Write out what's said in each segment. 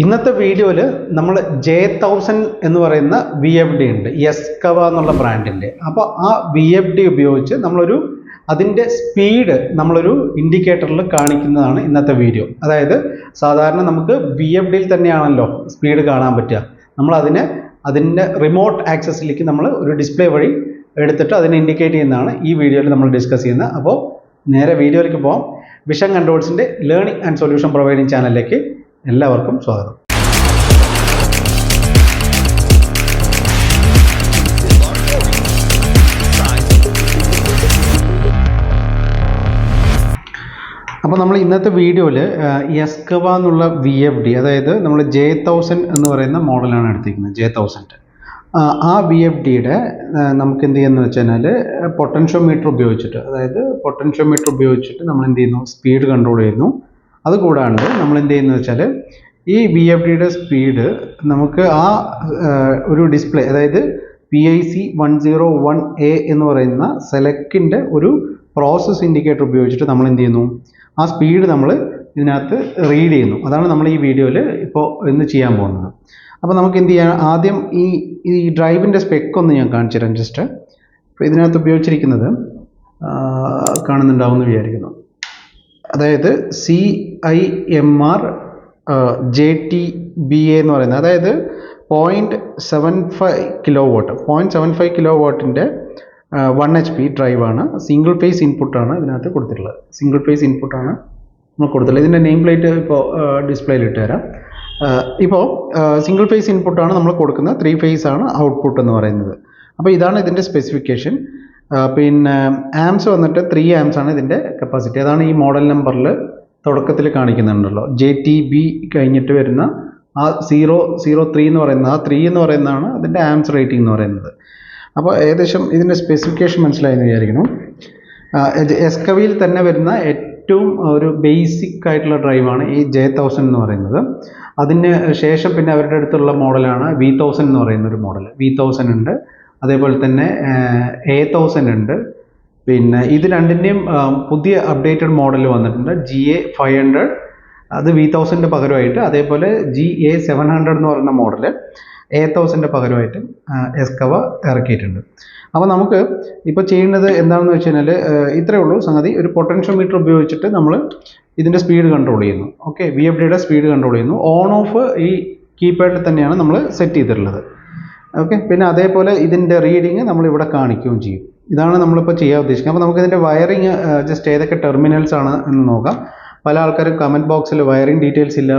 ഇന്നത്തെ വീഡിയോയിൽ നമ്മൾ J1000 എന്ന് പറയുന്ന VFD ഉണ്ട്, എസ്കവ എന്നുള്ള ബ്രാൻഡിൻ്റെ. അപ്പോൾ ആ VFD ഉപയോഗിച്ച് അതിൻ്റെ സ്പീഡ് നമ്മളൊരു ഇൻഡിക്കേറ്ററിൽ കാണിക്കുന്നതാണ് ഇന്നത്തെ വീഡിയോ. അതായത് സാധാരണ നമുക്ക് VFDയിൽ തന്നെയാണല്ലോ സ്പീഡ് കാണാൻ പറ്റുക. അതിൻ്റെ റിമോട്ട് ആക്സസിലേക്ക് നമ്മൾ ഒരു ഡിസ്പ്ലേ വഴി എടുത്തിട്ട് അതിനെ ഇൻഡിക്കേറ്റ് ചെയ്യുന്നതാണ് ഈ വീഡിയോയിൽ നമ്മൾ ഡിസ്കസ് ചെയ്യുന്നത്. അപ്പോൾ നേരെ വീഡിയോയിലേക്ക് പോകാം. വിഷൻ കൺട്രോൾസിൻ്റെ ലേണിംഗ് ആൻഡ് സൊല്യൂഷൻ പ്രൊവൈഡിംഗ് ചാനലിലേക്ക് എല്ലാവർക്കും സ്വാഗതം. അപ്പോൾ നമ്മൾ ഇന്നത്തെ വീഡിയോയിൽ എസ്കവ എന്നുള്ള VFD, അതായത് നമ്മൾ J1000 എന്ന് പറയുന്ന മോഡലാണ് എടുത്തിരിക്കുന്നത്. J1000 ആ VFDയുടെ നമുക്ക് എന്ത് ചെയ്യുന്നത് വെച്ച് കഴിഞ്ഞാൽ പൊട്ടൻഷ്യോമീറ്റർ ഉപയോഗിച്ചിട്ട്, നമ്മൾ എന്ത് ചെയ്യുന്നു, സ്പീഡ് കൺട്രോൾ ചെയ്യുന്നു. അതുകൂടാണ്ട് നമ്മൾ എന്ത് ചെയ്യുന്നത് വെച്ചാൽ ഈ VFDയുടെ സ്പീഡ് നമുക്ക് ഒരു ഡിസ്പ്ലേ, അതായത് PIC 101A എന്ന് പറയുന്ന സെലക്റ്റിൻ്റെ ഒരു പ്രോസസ് ഇൻഡിക്കേറ്റർ ഉപയോഗിച്ചിട്ട് നമ്മൾ എന്ത് ചെയ്യുന്നു, ആ സ്പീഡ് നമ്മൾ ഇതിനകത്ത് റീഡ് ചെയ്യുന്നു. അതാണ് നമ്മൾ ഈ വീഡിയോയിൽ ഇന്ന് ചെയ്യാൻ പോകുന്നത്. അപ്പോൾ നമുക്ക് എന്ത് ചെയ്യാം, ആദ്യം ഈ ഡ്രൈവിൻ്റെ സ്പെക്കൊന്ന് ഞാൻ കാണിച്ചു തരാം ജസ്റ്റ്. അപ്പോൾ ഇതിനകത്ത് ഉപയോഗിച്ചിരിക്കുന്നത് കാണുന്നുണ്ടാവുമെന്ന് വിചാരിക്കുന്നു. അതായത് CIMR JTBA എന്ന് പറയുന്നത്, അതായത് 0.75 കിലോവാട്ടിൻ്റെ 1 HP ഡ്രൈവാണ്. സിംഗിൾ ഫേസ് ഇൻപുട്ടാണ് ഇതിനകത്ത് കൊടുത്തിട്ടുള്ളത്. ഇതിൻ്റെ നെയിം പ്ലേറ്റ് ഇപ്പോൾ ഡിസ്പ്ലേയിൽ ഇട്ട് തരാം. ഇപ്പോൾ സിംഗിൾ ഫേസ് ഇൻപുട്ടാണ് നമ്മൾ കൊടുക്കുന്നത്. 3 phase ആണ് ഔട്ട്പുട്ട് എന്ന് പറയുന്നത്. അപ്പോൾ ഇതാണ് ഇതിൻ്റെ സ്പെസിഫിക്കേഷൻ. പിന്നെ ആംസ് വന്നിട്ട് 3 amps ആണ് ഇതിൻ്റെ കപ്പാസിറ്റി. അതാണ് ഈ മോഡൽ നമ്പറിൽ തുടക്കത്തിൽ കാണിക്കുന്നുണ്ടല്ലോ, JTB കഴിഞ്ഞിട്ട് വരുന്ന ആ 003 എന്ന് പറയുന്നത്, ആ 3 എന്ന് പറയുന്നതാണ് അതിൻ്റെ ആംസ് റേറ്റിംഗ് എന്ന് പറയുന്നത്. അപ്പോൾ ഏകദേശം ഇതിൻ്റെ സ്പെസിഫിക്കേഷൻ മനസ്സിലായെന്ന് വിചാരിക്കുന്നു. എസ്കവയിൽ തന്നെ വരുന്ന ഏറ്റവും ഒരു ബേസിക് ആയിട്ടുള്ള ഡ്രൈവാണ് ഈ J1000 എന്ന് പറയുന്നത്. അതിന് ശേഷം പിന്നെ അവരുടെ അടുത്തുള്ള മോഡലാണ് V1000 എന്ന് പറയുന്ന ഒരു മോഡൽ. V1000 ഉണ്ട്, അതേപോലെ തന്നെ A1000 ഉണ്ട്. പിന്നെ ഇത് രണ്ടിൻ്റെയും പുതിയ അപ്ഡേറ്റഡ് മോഡൽ വന്നിട്ടുണ്ട്. GA500 അത് V1000 പകരമായിട്ട്, അതേപോലെ GA700 എന്ന് പറയുന്ന മോഡൽ A1000 പകരമായിട്ട് എസ്കവ ഇറക്കിയിട്ടുണ്ട്. അപ്പോൾ നമുക്ക് ഇപ്പോൾ ചെയ്യേണ്ടത് എന്താണെന്ന് വെച്ച് കഴിഞ്ഞാൽ ഇത്രയേ ഉള്ളൂ സംഗതി. ഒരു പൊട്ടൻഷ്യോമീറ്റർ ഉപയോഗിച്ചിട്ട് നമ്മൾ ഇതിൻ്റെ സ്പീഡ് കൺട്രോൾ ചെയ്യുന്നു. ഓക്കെ, VFDയുടെ സ്പീഡ് കൺട്രോൾ ചെയ്യുന്നു. ഓൺ ഓഫ് ഈ കീപാഡിൽ തന്നെയാണ് നമ്മൾ സെറ്റ് ചെയ്തിട്ടുള്ളത്. ഓക്കെ, പിന്നെ അതേപോലെ ഇതിൻ്റെ റീഡിങ് നമ്മളിവിടെ കാണിക്കുകയും ചെയ്യും. ഇതാണ് നമ്മളിപ്പോൾ ചെയ്യാൻ ഉദ്ദേശിക്കുന്നത്. അപ്പോൾ നമുക്കിതിൻ്റെ വയറിങ് ജസ്റ്റ് ഏതൊക്കെ ടെർമിനൽസ് ആണ് എന്ന് നോക്കാം. പല ആൾക്കാരും കമൻറ്റ് ബോക്സിൽ വയറിങ് ഡീറ്റെയിൽസ് ഇല്ല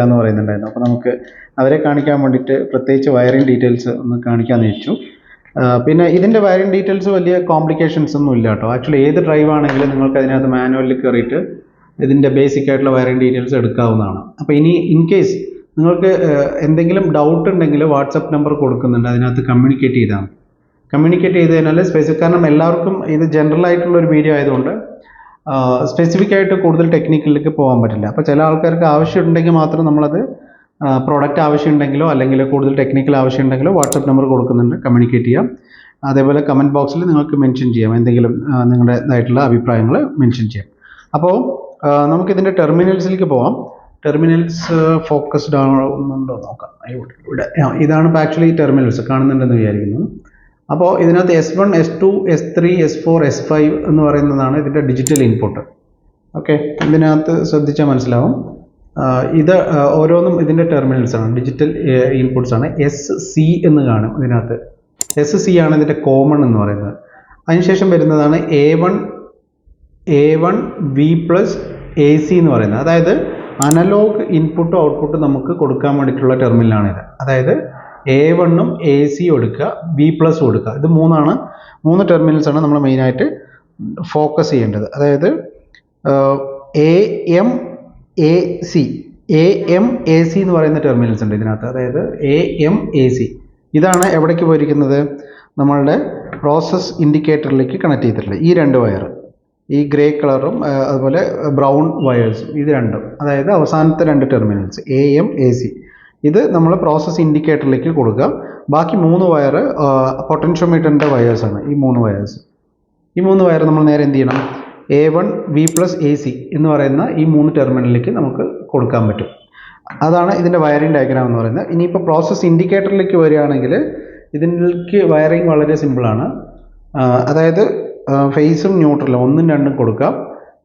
എന്ന് പറയുന്നുണ്ടായിരുന്നു. അപ്പോൾ നമുക്ക് അവരെ കാണിക്കാൻ വേണ്ടിയിട്ട് പ്രത്യേകിച്ച് വയറിങ് ഡീറ്റെയിൽസ് ഒന്ന് കാണിക്കാമെന്ന് വെച്ചു. പിന്നെ ഇതിൻ്റെ വയറിങ് ഡീറ്റെയിൽസ് വലിയ കോംപ്ലിക്കേഷൻസ് ഒന്നും ഇല്ല കേട്ടോ. ആക്ച്വലി ഏത് ഡ്രൈവ് ആണെങ്കിലും നിങ്ങൾക്ക് അതിനകത്ത് മാനുവലിൽ കയറിയിട്ട് ഇതിൻ്റെ ബേസിക് ആയിട്ടുള്ള വയറിങ് ഡീറ്റെയിൽസ് എടുക്കാവുന്നതാണ്. അപ്പോൾ ഇനി ഇൻ കേസ് നിങ്ങൾക്ക് എന്തെങ്കിലും ഡൗട്ട് ഉണ്ടെങ്കിൽ വാട്സപ്പ് നമ്പർ കൊടുക്കുന്നുണ്ട്, അതിനകത്ത് കമ്മ്യൂണിക്കേറ്റ് ചെയ്ത് കഴിഞ്ഞാൽ കാരണം എല്ലാവർക്കും ഇത് ജനറൽ ആയിട്ടുള്ള ഒരു വീഡിയോ ആയതുകൊണ്ട് സ്പെസിഫിക് ആയിട്ട് കൂടുതൽ ടെക്നിക്കലിലേക്ക് പോകാൻ പറ്റില്ല. അപ്പോൾ ചില ആൾക്കാർക്ക് ആവശ്യമുണ്ടെങ്കിൽ മാത്രം നമ്മളത് പ്രോഡക്റ്റ് ആവശ്യമുണ്ടെങ്കിലോ അല്ലെങ്കിൽ കൂടുതൽ ടെക്നിക്കൽ ആവശ്യമുണ്ടെങ്കിലോ വാട്സപ്പ് നമ്പർ കൊടുക്കുന്നുണ്ട്, കമ്മ്യൂണിക്കേറ്റ് ചെയ്യാം. അതേപോലെ കമൻറ്റ് ബോക്സിൽ നിങ്ങൾക്ക് മെൻഷൻ ചെയ്യാം, എന്തെങ്കിലും നിങ്ങളുടേതായിട്ടുള്ള അഭിപ്രായങ്ങൾ മെൻഷൻ ചെയ്യാം. അപ്പോൾ നമുക്കിതിൻ്റെ ടെർമിനൽസിലേക്ക് പോകാം. ടെർമിനൽസ് ഫോക്കസ്ഡ് ആവുന്നുണ്ടോ നോക്കാം. ഇവിടെ ഇതാണ് ആക്ച്വലി ടെർമിനൽസ് കാണുന്നുണ്ടെന്ന് വിചാരിക്കുന്നു. അപ്പോൾ ഇതിനകത്ത് S1, S2, S3, S4, S5 എന്ന് പറയുന്നതാണ് ഇതിൻ്റെ ഡിജിറ്റൽ ഇൻപുട്ട്. ഓക്കെ, ഇതിനകത്ത് ശ്രദ്ധിച്ചാൽ മനസ്സിലാവും. ഇത് ഓരോന്നും ഇതിൻ്റെ ടെർമിനൽസ് ആണ്, ഡിജിറ്റൽ ഇൻപുട്സ് ആണ്. SC എന്ന് കാണും ഇതിനകത്ത്. SC ആണ് ഇതിൻ്റെ കോമൺ എന്ന് പറയുന്നത്. അതിനുശേഷം വരുന്നതാണ് A1 V plus AC എന്ന് പറയുന്നത്. അതായത് അനലോഗ് ഇൻപുട്ടും ഔട്ട്പുട്ടും നമുക്ക് കൊടുക്കാൻ വേണ്ടിയിട്ടുള്ള ടെർമിനലാണിത്. അതായത് A1ഉം AC എടുക്കുക, V plus കൊടുക്കുക. ഇത് 3 ടെർമിനൽസാണ് നമ്മൾ മെയിനായിട്ട് ഫോക്കസ് ചെയ്യേണ്ടത്. അതായത് AMAC എന്ന് പറയുന്ന ടെർമിനൽസ് ഉണ്ട് ഇതിനകത്ത്. അതായത് AMAC ഇതാണ് എവിടേക്ക് പോയിരിക്കുന്നത്, നമ്മളുടെ പ്രോസസ് ഇൻഡിക്കേറ്ററിലേക്ക് കണക്ട് ചെയ്തിട്ടുള്ളത്. ഈ 2 വയർ, ഈ ഗ്രേ കളറും അതുപോലെ ബ്രൗൺ വയേഴ്സും, ഇത് രണ്ടും, അതായത് അവസാനത്തെ 2 ടെർമിനൽസ് AMAC, ഇത് നമ്മൾ പ്രോസസ് ഇൻഡിക്കേറ്ററിലേക്ക് കൊടുക്കുക. ബാക്കി 3 വയർ പൊട്ടൻഷ്യോമീറ്ററിൻ്റെ വയേഴ്സാണ്. ഈ 3 വയർ നമ്മൾ നേരെ എന്ത് ചെയ്യണം, A1 V plus AC എന്ന് പറയുന്ന ഈ 3 ടെർമിനലിലേക്ക് നമുക്ക് കൊടുക്കാൻ പറ്റും. അതാണ് ഇതിൻ്റെ വയറിംഗ് ഡയഗ്രാം എന്ന് പറയുന്നത്. ഇനിയിപ്പോൾ പ്രോസസ് ഇൻഡിക്കേറ്ററിലേക്ക് വരികയാണെങ്കിൽ ഇതിലേക്ക് വയറിംഗ് വളരെ സിമ്പിളാണ്. അതായത് ഫേസും ന്യൂട്രലും 1ഉം 2ഉം കൊടുക്കാം.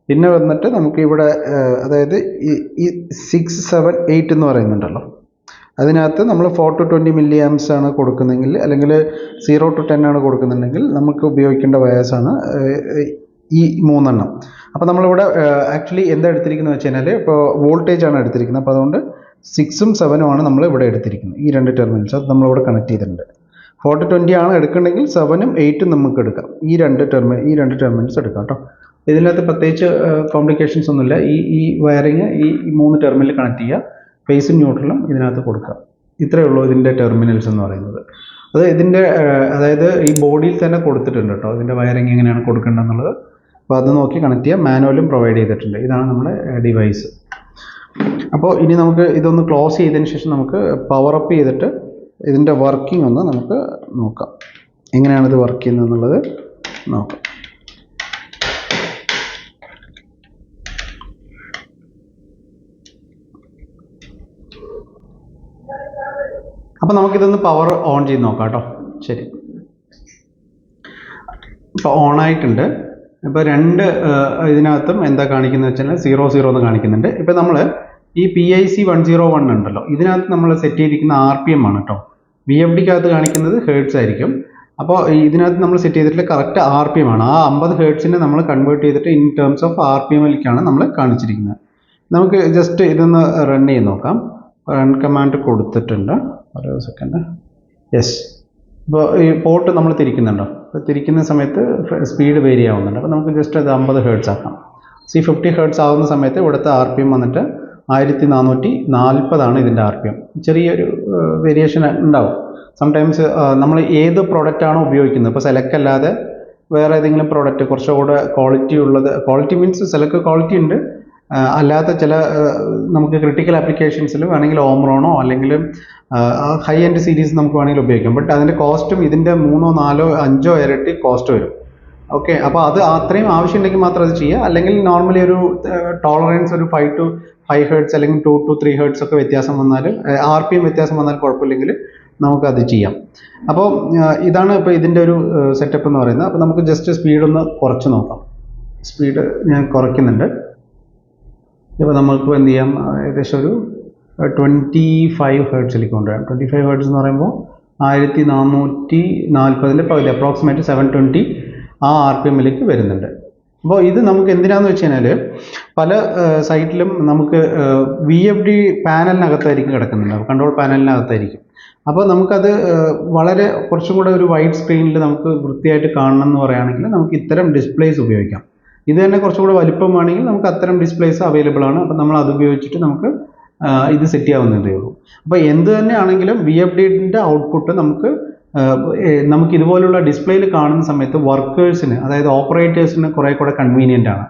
പിന്നെ വന്നിട്ട് നമുക്ക് ഇവിടെ അതായത് ഈ 6, 7, 8 എന്ന് പറയുന്നുണ്ടല്ലോ, അതിനകത്ത് നമ്മൾ 4 to 20 മില്ലി ആംസ് ആണ് കൊടുക്കുന്നതെങ്കിൽ, അല്ലെങ്കിൽ 0 to 10 ആണ് കൊടുക്കുന്നുണ്ടെങ്കിൽ നമുക്ക് ഉപയോഗിക്കേണ്ട വയേഴ്സാണ് ഈ 3 അപ്പോൾ നമ്മളിവിടെ ആക്ച്വലി എന്താ എടുത്തിരിക്കുന്നത് വെച്ച് കഴിഞ്ഞാൽ ഇപ്പോൾ വോൾട്ടേജ് ആണ് എടുത്തിരിക്കുന്നത്. അപ്പോൾ അതുകൊണ്ട് 6ഉം 7ഉം ആണ് നമ്മൾ ഇവിടെ എടുത്തിരിക്കുന്നത്. ഈ 2 ടെർമിനൽസ് അത് നമ്മളിവിടെ കണക്ട് ചെയ്തിട്ടുണ്ട്. 4 to 20 ആണ് എടുക്കണമെങ്കിൽ 7ഉം 8ഉം നമുക്ക് എടുക്കാം. ഈ രണ്ട് ടെർമിനൽസ് എടുക്കാം കേട്ടോ. ഇതിനകത്ത് പ്രത്യേകിച്ച് കോംപ്ലിക്കേഷൻസ് ഒന്നുമില്ല. ഈ വയറിങ് ഈ 3 ടെർമിനൽ കണക്ട് ചെയ്യുക, ഫേസും ന്യൂട്രലും ഇതിനകത്ത് കൊടുക്കുക. ഇത്രയേ ഉള്ളൂ ഇതിൻ്റെ ടെർമിനൽസ് എന്ന് പറയുന്നത്. അത് ഇതിൻ്റെ അതായത് ഈ ബോഡിയിൽ തന്നെ കൊടുത്തിട്ടുണ്ട് കേട്ടോ, ഇതിൻ്റെ വയറിങ് എങ്ങനെയാണ് കൊടുക്കേണ്ടതെന്നുള്ളത്. അപ്പോൾ അത് നോക്കി കണക്ട് ചെയ്യുക. മാനുവലും പ്രൊവൈഡ് ചെയ്തിട്ടുണ്ട്. ഇതാണ് നമ്മുടെ ഡിവൈസ്. അപ്പോൾ ഇനി നമുക്ക് ഇതൊന്ന് ക്ലോസ് ചെയ്തതിന് ശേഷം നമുക്ക് പവർ അപ്പ് ചെയ്തിട്ട് ഇതിൻ്റെ വർക്കിംഗ് ഒന്ന് നമുക്ക് നോക്കാം, എങ്ങനെയാണ് ഇത് വർക്ക് ചെയ്യുന്നത് എന്നുള്ളത് നോക്കാം. അപ്പോൾ നമുക്കിതൊന്ന് പവർ ഓൺ ചെയ്ത് നോക്കാം കേട്ടോ. ശരി, ഇപ്പോൾ ഓണായിട്ടുണ്ട്. ഇപ്പോൾ രണ്ട് ഇതിനകത്തും എന്താ കാണിക്കുന്നത് വെച്ചാൽ 00 എന്ന് കാണിക്കുന്നുണ്ട്. ഇപ്പോൾ നമ്മൾ ഈ PIC 101 ഉണ്ടല്ലോ, ഇതിനകത്ത് നമ്മൾ സെറ്റ് ചെയ്തിരിക്കുന്ന RPM ആണ് കേട്ടോ. VFDക്കകത്ത് കാണിക്കുന്നത് ഹേർട്സ് ആയിരിക്കും. അപ്പോൾ ഇതിനകത്ത് നമ്മൾ സെറ്റ് ചെയ്തിട്ടുള്ള കറക്റ്റ് RPM ആണ്. ആ 50 ഹേർട്സിനെ നമ്മൾ കൺവേർട്ട് ചെയ്തിട്ട് ഇൻ ടേംസ് ഓഫ് RPMലേക്കാണ് നമ്മൾ കാണിച്ചിരിക്കുന്നത്. നമുക്ക് ജസ്റ്റ് ഇതൊന്ന് റൺ ചെയ്ത് നോക്കാം. റൺ കമാൻഡ് കൊടുത്തിട്ടുണ്ട്. ഒരു സെക്കൻഡ്. യെസ്, ഇപ്പോൾ ഈ പോർട്ട് നമ്മൾ തിരിക്കുന്നുണ്ടോ, അപ്പോൾ തിരിക്കുന്ന സമയത്ത് സ്പീഡ് വേരി ആവുന്നുണ്ട്. അപ്പോൾ നമുക്ക് ജസ്റ്റ് അത് 50 ഹേർട്സ് ആക്കാം. 50 ഹേർട്സ് ആവുന്ന സമയത്ത് ഇവിടുത്തെ RPM വന്നിട്ട് 1440 ഇതിൻ്റെ RPM. ചെറിയൊരു വേരിയേഷൻ ഉണ്ടാവും. സംടൈംസ് നമ്മൾ ഏത് പ്രോഡക്റ്റ് ആണോ ഉപയോഗിക്കുന്നത്, ഇപ്പോൾ സെലക്ട് അല്ലാതെ വേറെ ഏതെങ്കിലും പ്രോഡക്റ്റ് കുറച്ചുകൂടെ ക്വാളിറ്റി ഉള്ളത്, ക്വാളിറ്റി മീൻസ് സെലക്ട് ക്വാളിറ്റി ഉണ്ട്, അല്ലാത്ത ചില നമുക്ക് ക്രിട്ടിക്കൽ ആപ്ലിക്കേഷൻസിൽ വേണമെങ്കിൽ ഓംറോണോ അല്ലെങ്കിൽ ഹൈ എൻഡ് സീരീസ് നമുക്ക് വേണമെങ്കിൽ ഉപയോഗിക്കാം. ബട്ട് അതിൻ്റെ കോസ്റ്റും ഇതിൻ്റെ 3, 4, 5 ഇരട്ടി കോസ്റ്റ് വരും. ഓക്കെ, അപ്പോൾ അത് അത്രയും ആവശ്യമുണ്ടെങ്കിൽ മാത്രം അത് ചെയ്യുക. അല്ലെങ്കിൽ നോർമലി ഒരു ടോളറൻസ് ഒരു 5 to 5 ഹേർട്സ് അല്ലെങ്കിൽ 2 to 3 ഹേർട്സ് ഒക്കെ വ്യത്യാസം വന്നാൽ, RPM വ്യത്യാസം വന്നാൽ കുഴപ്പമില്ലെങ്കിൽ നമുക്കത് ചെയ്യാം. അപ്പോൾ ഇതാണ് ഇപ്പോൾ ഇതിൻ്റെ ഒരു സെറ്റപ്പ് എന്ന് പറയുന്നത്. അപ്പോൾ നമുക്ക് ജസ്റ്റ് സ്പീഡ് ഒന്ന് കുറച്ച് നോക്കാം. സ്പീഡ് ഞാൻ കുറയ്ക്കുന്നുണ്ട്. ഇപ്പോൾ നമുക്ക് എന്ത് ചെയ്യാം, ഏകദേശം ഒരു 25 ഹേർട്സിലേക്ക് കൊണ്ടുവരാം. 25 ഹേർട്സ് എന്ന് പറയുമ്പോൾ 1440 പകുതി, അപ്രോക്സിമേറ്റ് 720 ആ RPMലേക്ക് വരുന്നുണ്ട്. അപ്പോൾ ഇത് നമുക്ക് എന്തിനാന്ന് വെച്ച് കഴിഞ്ഞാൽ പല സൈറ്റിലും നമുക്ക് VFD പാനലിനകത്തായിരിക്കും കിടക്കുന്നുണ്ടാവും, കൺട്രോൾ പാനലിനകത്തായിരിക്കും. അപ്പോൾ നമുക്കത് വളരെ കുറച്ചും കൂടെ ഒരു വൈഡ് സ്ക്രീനിൽ നമുക്ക് വൃത്തിയായിട്ട് കാണണം എന്ന് പറയുകയാണെങ്കിൽ നമുക്ക് ഇത്തരം ഡിസ്പ്ലേസ് ഉപയോഗിക്കാം. ഇത് തന്നെ കുറച്ചുകൂടെ വലിപ്പം വേണമെങ്കിൽ നമുക്ക് അത്തരം ഡിസ്പ്ലേസ് അവൈലബിൾ ആണ്. അപ്പോൾ നമ്മൾ അത് ഉപയോഗിച്ചിട്ട് നമുക്ക് ഇത് സെറ്റ് ചെയ്യാവുന്നതേ ഉള്ളൂ. അപ്പോൾ എന്ത് തന്നെ ആണെങ്കിലും VFDൻ്റെ ഔട്ട്പുട്ട് നമുക്ക് ഇതുപോലുള്ള ഡിസ്പ്ലേയിൽ കാണുന്ന സമയത്ത് വർക്കേഴ്സിന്, അതായത് ഓപ്പറേറ്റേഴ്സിന് കുറേ കൂടെ കൺവീനിയൻ്റ് ആണ്.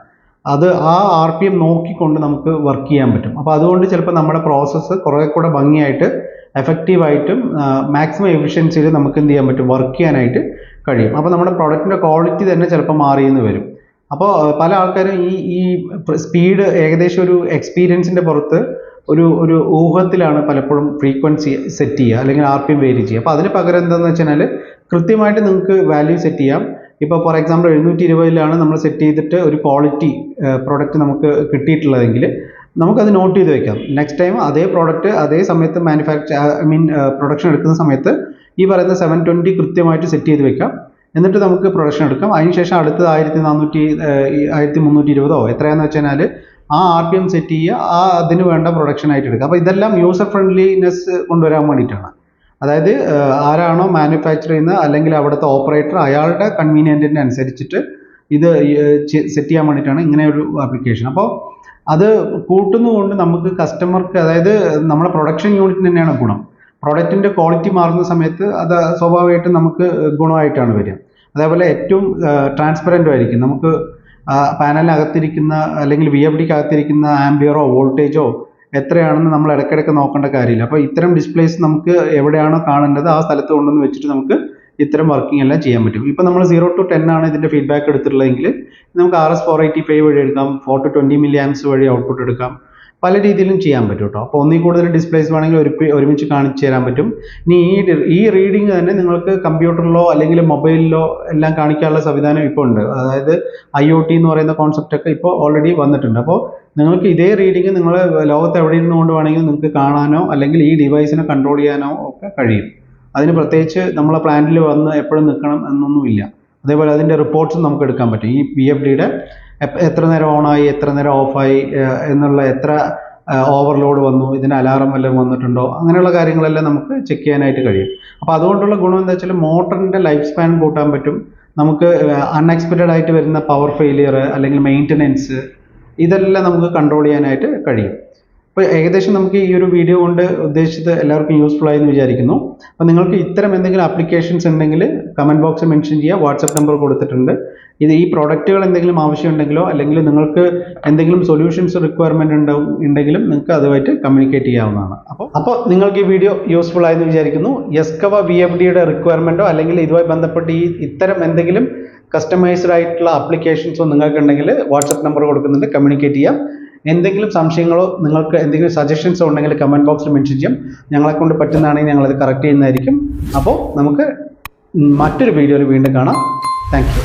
അത് ആ RPM നോക്കിക്കൊണ്ട് നമുക്ക് വർക്ക് ചെയ്യാൻ പറ്റും. അപ്പോൾ അതുകൊണ്ട് ചിലപ്പോൾ നമ്മുടെ പ്രോസസ്സ് കുറേ കൂടെ ഭംഗിയായിട്ട് എഫക്റ്റീവായിട്ടും മാക്സിമം എഫിഷ്യൻസിയിൽ നമുക്ക് എന്ത് ചെയ്യാൻ പറ്റും, വർക്ക് ചെയ്യാനായിട്ട് കഴിയും. അപ്പോൾ നമ്മുടെ പ്രൊഡക്റ്റിൻ്റെ ക്വാളിറ്റി തന്നെ ചിലപ്പോൾ മാറിയെന്ന് വരും. അപ്പോൾ പല ആൾക്കാരും ഈ സ്പീഡ് ഏകദേശം ഒരു എക്സ്പീരിയൻസിൻ്റെ പുറത്ത് ഒരു ഊഹത്തിലാണ് പലപ്പോഴും ഫ്രീക്വൻസി സെറ്റ് ചെയ്യുക അല്ലെങ്കിൽ RPM വേരി ചെയ്യുക. അപ്പോൾ അതിന് പകരം എന്താണെന്ന് വെച്ച് കഴിഞ്ഞാൽ കൃത്യമായിട്ട് നിങ്ങൾക്ക് വാല്യൂ സെറ്റ് ചെയ്യാം. ഇപ്പോൾ ഫോർ എക്സാമ്പിൾ 720 നമ്മൾ സെറ്റ് ചെയ്തിട്ട് ഒരു ക്വാളിറ്റി പ്രോഡക്റ്റ് നമുക്ക് കിട്ടിയിട്ടുള്ളതെങ്കിൽ നമുക്കത് നോട്ട് ചെയ്ത് വെക്കാം. നെക്സ്റ്റ് ടൈം അതേ പ്രോഡക്റ്റ് അതേ സമയത്ത് പ്രൊഡക്ഷൻ എടുക്കുന്ന സമയത്ത് ഈ പറയുന്ന 720 കൃത്യമായിട്ട് സെറ്റ് ചെയ്ത് വെക്കാം. എന്നിട്ട് നമുക്ക് പ്രൊഡക്ഷൻ എടുക്കാം. അതിനുശേഷം അടുത്തത് 1320 എത്രയാണെന്ന് വെച്ച് കഴിഞ്ഞാൽ ആ RPM സെറ്റ് ചെയ്യുക, അതിന് വേണ്ട പ്രൊഡക്ഷൻ ആയിട്ട് എടുക്കുക. അപ്പോൾ ഇതെല്ലാം യൂസർ ഫ്രണ്ട്ലിനെസ് കൊണ്ടുവരാൻ വേണ്ടിയിട്ടാണ്. അതായത് ആരാണോ മാനുഫാക്ചർ ചെയ്യുന്നത് അല്ലെങ്കിൽ അവിടുത്തെ ഓപ്പറേറ്റർ അയാളുടെ കൺവീനിയൻറ്റിന് അനുസരിച്ചിട്ട് ഇത് സെറ്റ് ചെയ്യാൻ വേണ്ടിയിട്ടാണ് ഇങ്ങനെ ഒരു ആപ്ലിക്കേഷൻ. അപ്പോൾ അത് കൂട്ടുന്നതുകൊണ്ട് നമുക്ക് കസ്റ്റമർക്ക്, അതായത് നമ്മുടെ പ്രൊഡക്ഷൻ യൂണിറ്റിന് തന്നെയാണ് ഗുണം. പ്രൊഡക്റ്റിൻ്റെ ക്വാളിറ്റി മാറുന്ന സമയത്ത് അത് സ്വാഭാവികമായിട്ടും നമുക്ക് ഗുണമായിട്ടാണ് വരിക. അതേപോലെ ഏറ്റവും ട്രാൻസ്പെറൻറ്റും ആയിരിക്കും. നമുക്ക് പാനലിനകത്തിരിക്കുന്ന അല്ലെങ്കിൽ VFDക്ക് അകത്തിരിക്കുന്ന ആംബിയറോ വോൾട്ടേജോ എത്രയാണെന്ന് നമ്മൾ ഇടയ്ക്കിടയ്ക്ക് നോക്കേണ്ട കാര്യമില്ല. അപ്പോൾ ഇത്തരം ഡിസ്പ്ലേസ് നമുക്ക് എവിടെയാണോ കാണേണ്ടത് ആ സ്ഥലത്ത് കൊണ്ടുവന്ന് വെച്ചിട്ട് നമുക്ക് ഇത്തരം വർക്കിംഗ് എല്ലാം ചെയ്യാൻ പറ്റും. ഇപ്പോൾ നമ്മൾ 0 to 10 ആണ് ഇതിൻ്റെ ഫീഡ്ബാക്ക് എടുത്തിട്ടുള്ളതെങ്കിൽ നമുക്ക് RS485 വഴി എടുക്കാം, 4 to 20 മില്ലി ആംസ് വഴി ഔട്ട്പുട്ട് എടുക്കാം. പല രീതിയിലും ചെയ്യാൻ പറ്റും കേട്ടോ. അപ്പോൾ ഒന്നിൽ കൂടുതൽ ഡിസ്പ്ലേസ് വേണമെങ്കിൽ ഒരുമിച്ച് കാണിച്ചു തരാൻ പറ്റും. ഇനി ഈ റീഡിങ് തന്നെ നിങ്ങൾക്ക് കമ്പ്യൂട്ടറിലോ അല്ലെങ്കിൽ മൊബൈലിലോ എല്ലാം കാണിക്കാനുള്ള സംവിധാനം ഇപ്പോൾ ഉണ്ട്. അതായത് IoT എന്ന് പറയുന്ന കോൺസെപ്റ്റ് ഒക്കെ ഇപ്പോൾ ഓൾറെഡി വന്നിട്ടുണ്ട്. അപ്പോൾ നിങ്ങൾക്ക് ഇതേ റീഡിങ് നിങ്ങൾ ലോകത്ത് എവിടെ ഇരുന്നുകൊണ്ട് വേണമെങ്കിൽ നിങ്ങൾക്ക് കാണാനോ അല്ലെങ്കിൽ ഈ ഡിവൈസിനെ കൺട്രോൾ ചെയ്യാനോ ഒക്കെ കഴിയും. അതിന് പ്രത്യേകിച്ച് നമ്മളെ പ്ലാന്റിൽ വന്ന് എപ്പോഴും നിൽക്കണം എന്നൊന്നുമില്ല. അതേപോലെ അതിൻ്റെ റിപ്പോർട്ട്സും നമുക്ക് എടുക്കാൻ പറ്റും. ഈ VFDയുടെ എത്ര നേരം ഓണായി, എത്ര നേരം ഓഫായി എന്നുള്ള, എത്ര ഓവർലോഡ് വന്നു, ഇതിന് അലാറം വല്ലതും വന്നിട്ടുണ്ടോ, അങ്ങനെയുള്ള കാര്യങ്ങളെല്ലാം നമുക്ക് ചെക്ക് ചെയ്യാനായിട്ട് കഴിയും. അപ്പോൾ അതുകൊണ്ടുള്ള ഗുണം എന്താ വെച്ചാൽ മോട്ടറിൻ്റെ ലൈഫ് സ്പാൻ കൂട്ടാൻ പറ്റും. നമുക്ക് അൺഎക്സ്പെക്റ്റഡ് ആയിട്ട് വരുന്ന പവർ ഫെയിലിയർ അല്ലെങ്കിൽ മെയിൻ്റനൻസ് ഇതെല്ലാം നമുക്ക് കൺട്രോൾ ചെയ്യാനായിട്ട് കഴിയും. അപ്പോൾ ഏകദേശം നമുക്ക് ഈ ഒരു വീഡിയോ കൊണ്ട് ഉദ്ദേശിച്ചത് എല്ലാവർക്കും യൂസ്ഫുൾ ആയി എന്ന് വിചാരിക്കുന്നു. അപ്പോൾ നിങ്ങൾക്ക് ഇത്തരം എന്തെങ്കിലും ആപ്ലിക്കേഷൻസ് ഉണ്ടെങ്കിൽ കമൻറ്റ് ബോക്സിൽ മെൻഷൻ ചെയ്യുക. വാട്സപ്പ് നമ്പർ കൊടുത്തിട്ടുണ്ട്. ഈ പ്രോഡക്റ്റുകൾ എന്തെങ്കിലും ആവശ്യമുണ്ടെങ്കിലോ അല്ലെങ്കിൽ നിങ്ങൾക്ക് എന്തെങ്കിലും സൊല്യൂഷൻസ് റിക്വയർമെൻറ്റ് ഉണ്ടെങ്കിലും നിങ്ങൾക്ക് അതുമായിട്ട് കമ്മ്യൂണിക്കേറ്റ് ചെയ്യാവുന്നതാണ്. അപ്പോൾ നിങ്ങൾക്ക് ഈ വീഡിയോ യൂസ്ഫുൾ ആയെന്ന് വിചാരിക്കുന്നു. യെസ്കവ VFDയുടെ റിക്വയർമെൻറ്റോ അല്ലെങ്കിൽ ഇതുമായി ബന്ധപ്പെട്ട് ഇത്തരം എന്തെങ്കിലും കസ്റ്റമൈസ്ഡ് ആയിട്ടുള്ള ആപ്ലിക്കേഷൻസോ നിങ്ങൾക്കുണ്ടെങ്കിൽ വാട്സപ്പ് നമ്പർ കൊടുക്കുന്നുണ്ട്, കമ്മ്യൂണിക്കേറ്റ് ചെയ്യാം. എന്തെങ്കിലും സംശയങ്ങളോ നിങ്ങൾക്ക് എന്തെങ്കിലും സജഷൻസോ ഉണ്ടെങ്കിൽ കമൻറ്റ് ബോക്സിൽ മെൻഷൻ ചെയ്യാം. ഞങ്ങളെ കൊണ്ട് പറ്റുന്നതാണെങ്കിൽ ഞങ്ങളത് കറക്റ്റ് ചെയ്യുന്നതായിരിക്കും. അപ്പോൾ നമുക്ക് മറ്റൊരു വീഡിയോയിൽ വീണ്ടും കാണാം. Thank you.